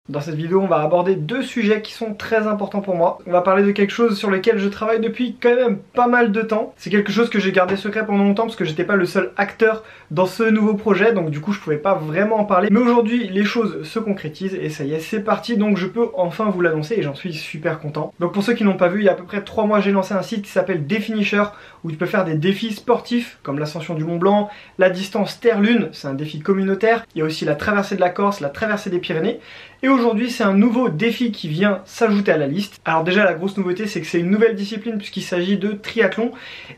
Dans cette vidéo, on va aborder deux sujets qui sont très importants pour moi. On va parler de quelque chose sur lequel je travaille depuis quand même pas mal de temps. C'est quelque chose que j'ai gardé secret pendant longtemps parce que j'étais pas le seul acteur dans ce nouveau projet, donc du coup je pouvais pas vraiment en parler. Mais aujourd'hui, les choses se concrétisent et ça y est, c'est parti, donc je peux enfin vous l'annoncer et j'en suis super content. Donc pour ceux qui n'ont pas vu, il y a à peu près 3 mois, j'ai lancé un site qui s'appelle Définisher, où tu peux faire des défis sportifs comme l'ascension du Mont Blanc, la distance Terre-Lune, c'est un défi communautaire. Il y a aussi la traversée de la Corse, la traversée des Pyrénées. Et aujourd'hui, c'est un nouveau défi qui vient s'ajouter à la liste. Alors déjà, la grosse nouveauté, c'est que c'est une nouvelle discipline puisqu'il s'agit de triathlon.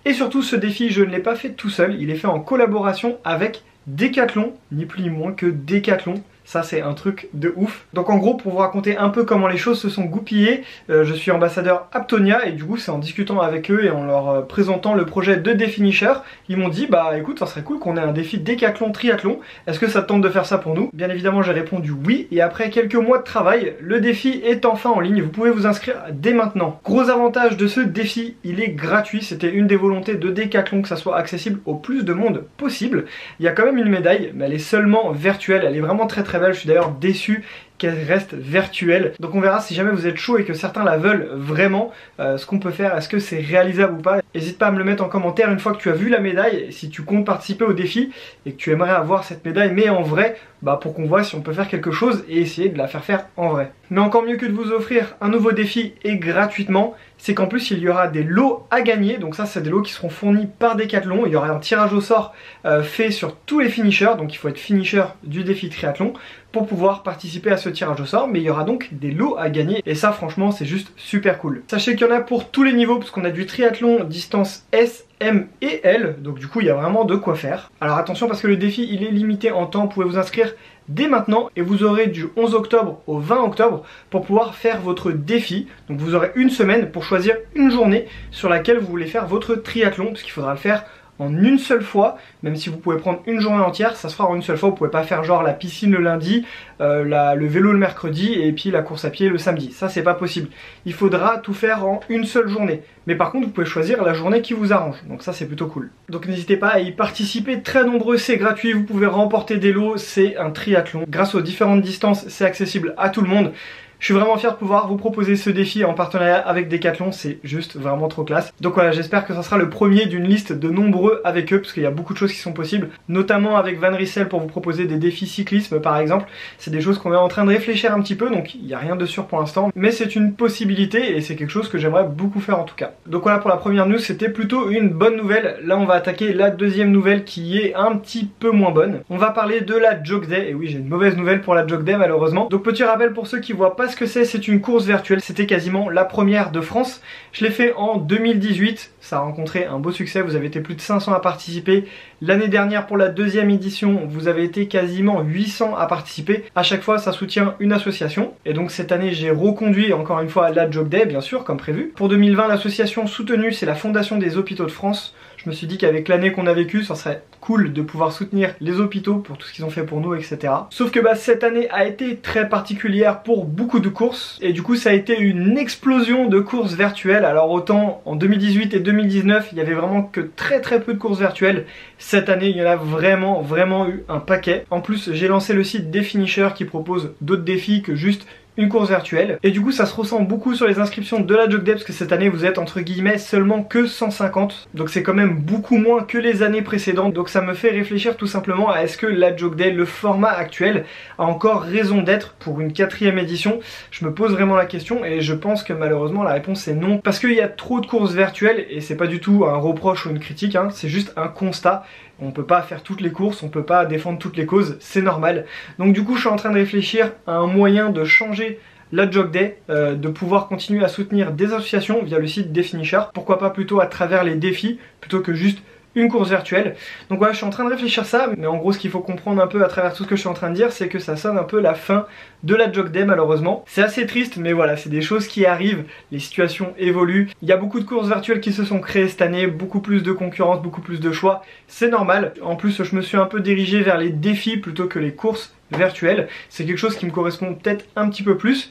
Et surtout, ce défi, je ne l'ai pas fait tout seul. Il est fait en collaboration avec Decathlon, ni plus ni moins que Decathlon. Ça, c'est un truc de ouf. Donc en gros, pour vous raconter un peu comment les choses se sont goupillées, je suis ambassadeur Aptonia et du coup c'est en discutant avec eux et en leur présentant le projet de Définisher, ils m'ont dit bah écoute, ça serait cool qu'on ait un défi Décathlon triathlon, est-ce que ça te tente de faire ça pour nous? Bien évidemment j'ai répondu oui, et après quelques mois de travail, le défi est enfin en ligne, vous pouvez vous inscrire dès maintenant. Gros avantage de ce défi, il est gratuit, c'était une des volontés de Decathlon que ça soit accessible au plus de monde possible. Il y a quand même une médaille, mais elle est seulement virtuelle, elle est vraiment très belle. Je suis d'ailleurs déçu qu'elle reste virtuelle. Donc on verra si jamais vous êtes chaud et que certains la veulent vraiment, ce qu'on peut faire, est-ce que c'est réalisable ou pas. N'hésite pas à me le mettre en commentaire une fois que tu as vu la médaille, si tu comptes participer au défi et que tu aimerais avoir cette médaille mais en vrai, bah pour qu'on voit si on peut faire quelque chose et essayer de la faire en vrai. Mais encore mieux que de vous offrir un nouveau défi et gratuitement, c'est qu'en plus il y aura des lots à gagner. Donc ça c'est des lots qui seront fournis par Decathlon. Il y aura un tirage au sort fait sur tous les finishers, donc il faut être finisher du défi triathlon pour pouvoir participer à ce tirage au sort, mais il y aura donc des lots à gagner et ça franchement c'est juste super cool. Sachez qu'il y en a pour tous les niveaux parce qu'on a du triathlon distance S, M et L, donc du coup il y a vraiment de quoi faire. Alors attention parce que le défi il est limité en temps, vous pouvez vous inscrire dès maintenant et vous aurez du 11 octobre au 20 octobre pour pouvoir faire votre défi. Donc vous aurez une semaine pour choisir une journée sur laquelle vous voulez faire votre triathlon, parce qu'il faudra le faire en une seule fois, même si vous pouvez prendre une journée entière, ça se fera en une seule fois. Vous pouvez pas faire genre la piscine le lundi, le vélo le mercredi et puis la course à pied le samedi. Ça c'est pas possible. Il faudra tout faire en une seule journée. Mais par contre vous pouvez choisir la journée qui vous arrange. Donc ça c'est plutôt cool. Donc n'hésitez pas à y participer, très nombreux, c'est gratuit, vous pouvez remporter des lots, c'est un triathlon. Grâce aux différentes distances, c'est accessible à tout le monde. Je suis vraiment fier de pouvoir vous proposer ce défi en partenariat avec Decathlon, c'est juste vraiment trop classe. Donc voilà, j'espère que ça sera le premier d'une liste de nombreux avec eux, parce qu'il y a beaucoup de choses qui sont possibles, notamment avec Van Rissel pour vous proposer des défis cyclisme par exemple. C'est des choses qu'on est en train de réfléchir un petit peu, donc il n'y a rien de sûr pour l'instant, mais c'est une possibilité et c'est quelque chose que j'aimerais beaucoup faire en tout cas. Donc voilà pour la première news, c'était plutôt une bonne nouvelle. Là on va attaquer la deuxième nouvelle qui est un petit peu moins bonne. On va parler de la Jog Day, et oui j'ai une mauvaise nouvelle pour la Jog Day malheureusement. Donc petit rappel pour ceux qui voient pas ce que c'est une course virtuelle, c'était quasiment la première de France. Je l'ai fait en 2018, ça a rencontré un beau succès, vous avez été plus de 500 à participer. L'année dernière pour la deuxième édition, vous avez été quasiment 800 à participer. À chaque fois ça soutient une association. Et donc cette année j'ai reconduit encore une fois la Jog Day bien sûr comme prévu. Pour 2020 l'association soutenue c'est la Fondation des Hôpitaux de France. Je me suis dit qu'avec l'année qu'on a vécue, ça serait cool de pouvoir soutenir les hôpitaux pour tout ce qu'ils ont fait pour nous, etc. Sauf que cette année a été très particulière pour beaucoup de courses. Et du coup, ça a été une explosion de courses virtuelles. Alors autant en 2018 et 2019, il y avait vraiment que très peu de courses virtuelles. Cette année, il y en a vraiment eu un paquet. En plus, j'ai lancé le site Définisher qui propose d'autres défis que juste une course virtuelle. Et du coup ça se ressent beaucoup sur les inscriptions de la Jog Day parce que cette année vous êtes entre guillemets seulement que 150. Donc c'est quand même beaucoup moins que les années précédentes. Donc ça me fait réfléchir tout simplement à est-ce que la Jog Day, le format actuel, a encore raison d'être pour une 4e édition. Je me pose vraiment la question et je pense que malheureusement la réponse est non. Parce qu'il y a trop de courses virtuelles et c'est pas du tout un reproche ou une critique, hein, c'est juste un constat. On peut pas faire toutes les courses, on peut pas défendre toutes les causes, c'est normal. Donc du coup je suis en train de réfléchir à un moyen de changer la Jog Day, de pouvoir continuer à soutenir des associations via le site Définisher. Pourquoi pas plutôt à travers les défis, plutôt que juste une course virtuelle. Donc voilà, je suis en train de réfléchir ça, mais en gros ce qu'il faut comprendre un peu à travers tout ce que je suis en train de dire, c'est que ça sonne un peu la fin de la Jog Day malheureusement. C'est assez triste, mais voilà, c'est des choses qui arrivent, les situations évoluent. Il y a beaucoup de courses virtuelles qui se sont créées cette année, beaucoup plus de concurrence, beaucoup plus de choix, c'est normal. En plus je me suis un peu dirigé vers les défis plutôt que les courses virtuelles, c'est quelque chose qui me correspond peut-être un petit peu plus.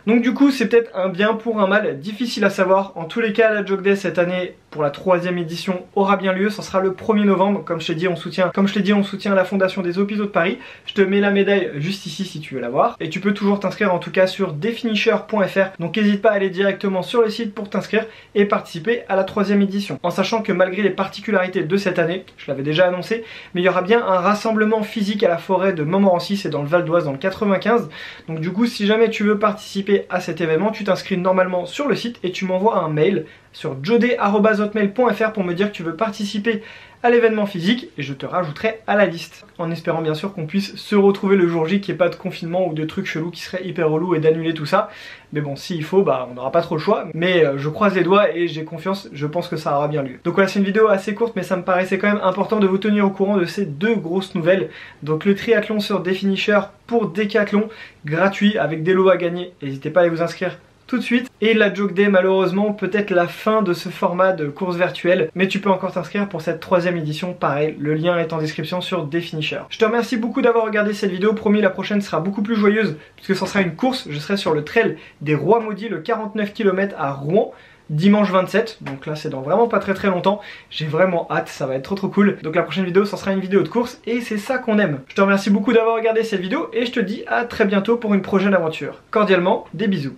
Donc du coup c'est peut-être un bien pour un mal, difficile à savoir. En tous les cas la Jog Day cette année pour la 3e édition aura bien lieu, ça sera le 1er novembre, comme je t'ai dit on soutient la Fondation des Hôpitaux de Paris. Je te mets la médaille juste ici si tu veux la voir. Et tu peux toujours t'inscrire en tout cas sur definisher.fr, donc n'hésite pas à aller directement sur le site pour t'inscrire et participer à la 3e édition. En sachant que malgré les particularités de cette année, je l'avais déjà annoncé, mais il y aura bien un rassemblement physique à la forêt de Montmorency, c'est dans le Val d'Oise dans le 95. Donc du coup si jamais tu veux participer à cet événement, tu t'inscris normalement sur le site et tu m'envoies un mail sur jodé@hotmail.fr pour me dire que tu veux participer à l'événement physique et je te rajouterai à la liste. En espérant bien sûr qu'on puisse se retrouver le jour J, qu'il n'y ait pas de confinement ou de trucs chelous qui seraient hyper relous et d'annuler tout ça. Mais bon, s'il faut, bah on n'aura pas trop le choix. Mais je croise les doigts et j'ai confiance, je pense que ça aura bien lieu. Donc voilà, c'est une vidéo assez courte mais ça me paraissait quand même important de vous tenir au courant de ces deux grosses nouvelles. Donc le triathlon sur Definisher pour Décathlon, gratuit avec des lots à gagner. N'hésitez pas à aller vous inscrire tout de suite. Et la Jog Day, malheureusement, peut-être la fin de ce format de course virtuelle, mais tu peux encore t'inscrire pour cette 3e édition, pareil, le lien est en description sur Definisher. Je te remercie beaucoup d'avoir regardé cette vidéo, promis la prochaine sera beaucoup plus joyeuse, puisque ce sera une course, je serai sur le trail des Rois Maudits, le 49 km à Rouen, dimanche 27, donc là c'est dans vraiment pas très longtemps, j'ai vraiment hâte, ça va être trop cool. Donc la prochaine vidéo, ça sera une vidéo de course et c'est ça qu'on aime. Je te remercie beaucoup d'avoir regardé cette vidéo et je te dis à très bientôt pour une prochaine aventure. Cordialement, des bisous.